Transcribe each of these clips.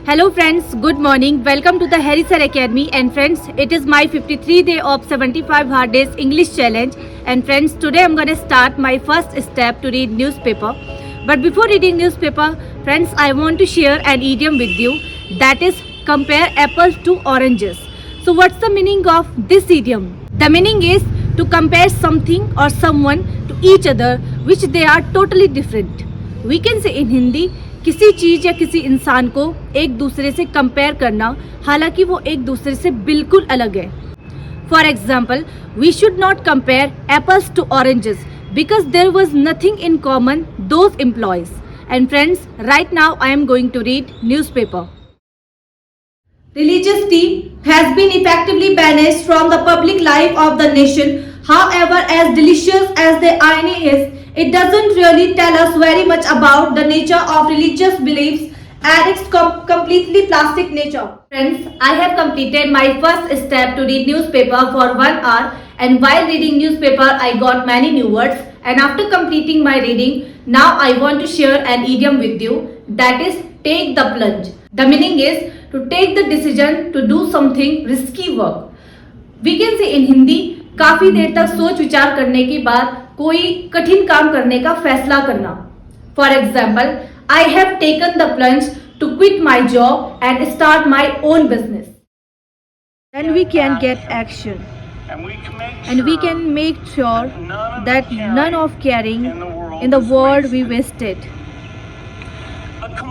Hello friends, good morning. Welcome to the 𝗕𝗵𝗺 Academy. And friends, it is my 53 day of 75 hard days English challenge. And friends, today I'm going to start my first step to read newspaper. But before reading newspaper, friends, I want to share an idiom with you, that is compare apples to oranges. So what's the meaning of this idiom? The meaning is to compare something or someone to each other which they are totally different. We can say in Hindi, किसी चीज़ या किसी इंसान को एक दूसरे से compare करना, हालांकि वो एक दूसरे से बिल्कुल अलग है. For example, we should not compare apples to oranges because there was nothing in common those employees. And friends, right now I am going to read newspaper. Religiosity has been effectively banished from the public life of the nation. However, as delicious as the irony is, it doesn't really tell us very much about the nature of religious beliefs and its completely plastic nature. Friends, I have completed my first step to read newspaper for 1 hour, and while reading newspaper I got many new words. And after completing my reading, now I want to share an idiom with you, that is take the plunge. The meaning is to take the decision to do something risky work. We can say in Hindi, काफी देर तक सोच विचार करने के बाद कोई कठिन काम करने का फैसला करना. For example, I have taken the plunge to quit my job and start my own business. Then we can get action and we can make sure that none of caring in the world we wasted.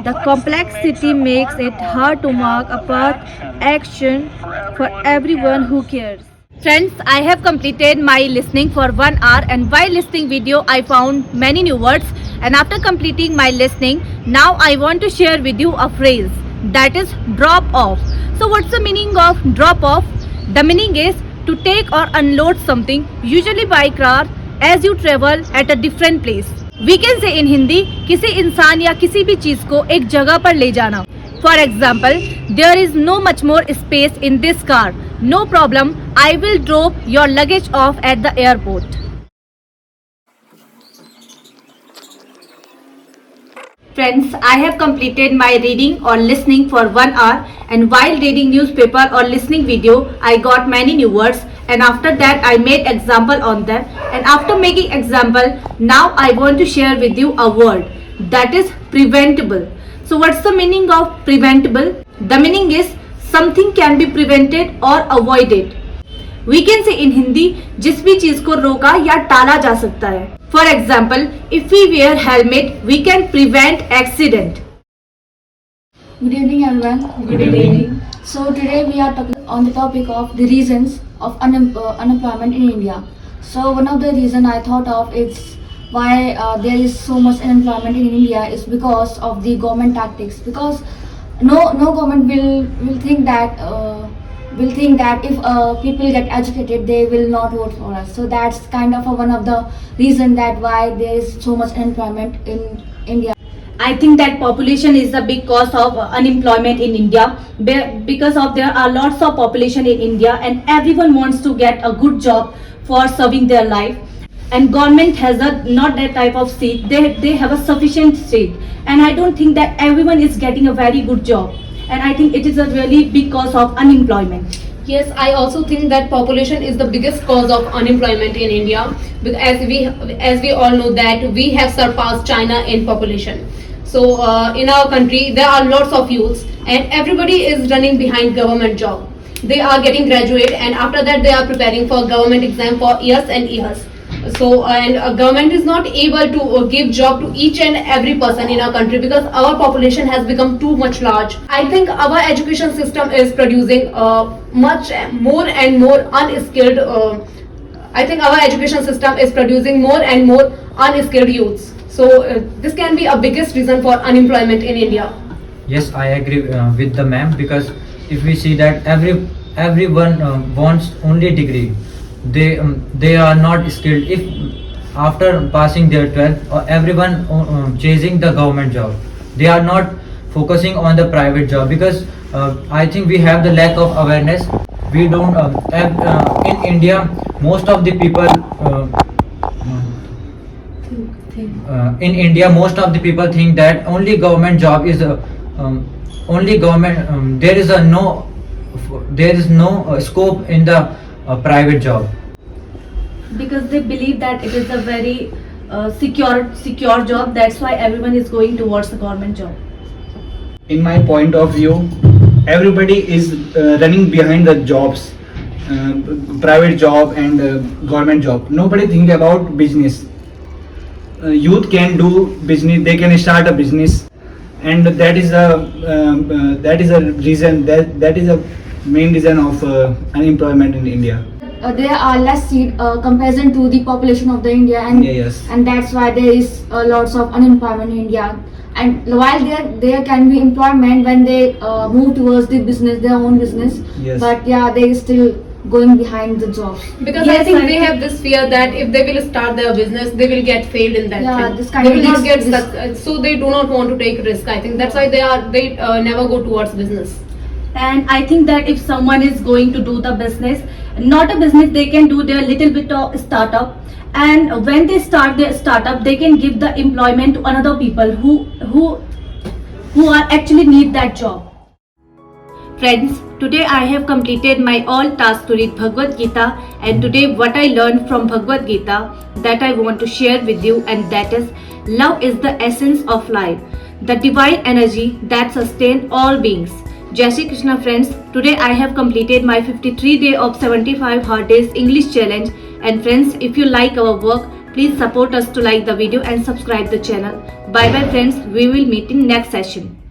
The complexity makes it hard to mark a path action for everyone who cares. Friends, I have completed my listening for 1 hour, and while listening video I found many new words. And after completing my listening, now I want to share with you a phrase, that is drop off. So what's the meaning of drop off? The meaning is to take or unload something, usually by car, as you travel at a different place. We can say in Hindi, किसी इंसान या किसी भी चीज को एक जगह पर ले जाना. For example, there is no much more space in this car. No problem, I will drop your luggage off at the airport. Friends, I have completed my reading or listening for 1 hour, and while reading newspaper or listening video, I got many new words, and after that I made example on them. And after making example, now I want to share with you a word, that is preventable. So what's the meaning of preventable? The meaning is something can be prevented or avoided. We can say in Hindi, जिस भी चीज को रोका या टाला जा सकता है. For example, if we wear helmet, we can prevent accident. Good evening everyone. Good evening. So today we are talking on the topic of the reasons of unemployment in India. So one of the reason I thought of is why there is so much unemployment in India is because of the government tactics. Because no government will think that if people get educated, they will not vote for us. So that's kind of one of the reason that why there is so much unemployment in India. I think that population is the big cause of unemployment in India, because of there are lots of population in India, and everyone wants to get a good job for serving their life. And government has not that type of seat. They have a sufficient seat, and I don't think that everyone is getting a very good job. And I think it is a really big cause of unemployment. Yes, I also think that population is the biggest cause of unemployment in India, as we all know that we have surpassed China in population. So in our country there are lots of youths, and everybody is running behind government job. They are getting graduate, and after that they are preparing for government exam for years and years. So and government is not able to give job to each and every person in our country because our population has become too much large. I think our education system is producing much more and more unskilled. I think our education system is producing more and more unskilled youths. So this can be a biggest reason for unemployment in India. Yes, I agree with the ma'am, because if we see that everyone wants only degree. They are not skilled. If after passing their 12th, everyone chasing the government job, they are not focusing on the private job, because I think we have the lack of awareness. We don't in India most of the people in India most of the people think that only government job is only government. There is no scope in the private job. Because they believe that it is a very secure job. That's why everyone is going towards the government job. In my point of view, everybody is running behind the jobs, private job and government job. Nobody think about business. Youth can do business, they can start a business, and that is a reason, that is a main reason of unemployment in India. There are less seat comparison to the population of the India, and Yes. and that's why there is lots of unemployment in India. And while there can be employment when they move towards the business, their own business, Yes. but yeah, they is still going behind the jobs. Because Yes, I think I they think- have this fear that if they will start their business, they will get failed in that Yeah, thing. this kind They of will not risk- get so they do not want to take risk. I think that's why they never go towards business. And I think that if someone is going to do the business, not a business, they can do their little bit of startup. And when they start their startup, they can give the employment to another people who are actually need that job. Friends, today I have completed my all task to read Bhagavad Gita, and today what I learned from Bhagavad Gita that I want to share with you, and that is love is the essence of life, the divine energy that sustains all beings. Jai Shri Krishna friends, today I have completed my 53 day of 75 hard days English challenge, and friends, if you like our work, please support us to like the video and subscribe the channel. Bye bye friends, we will meet in next session.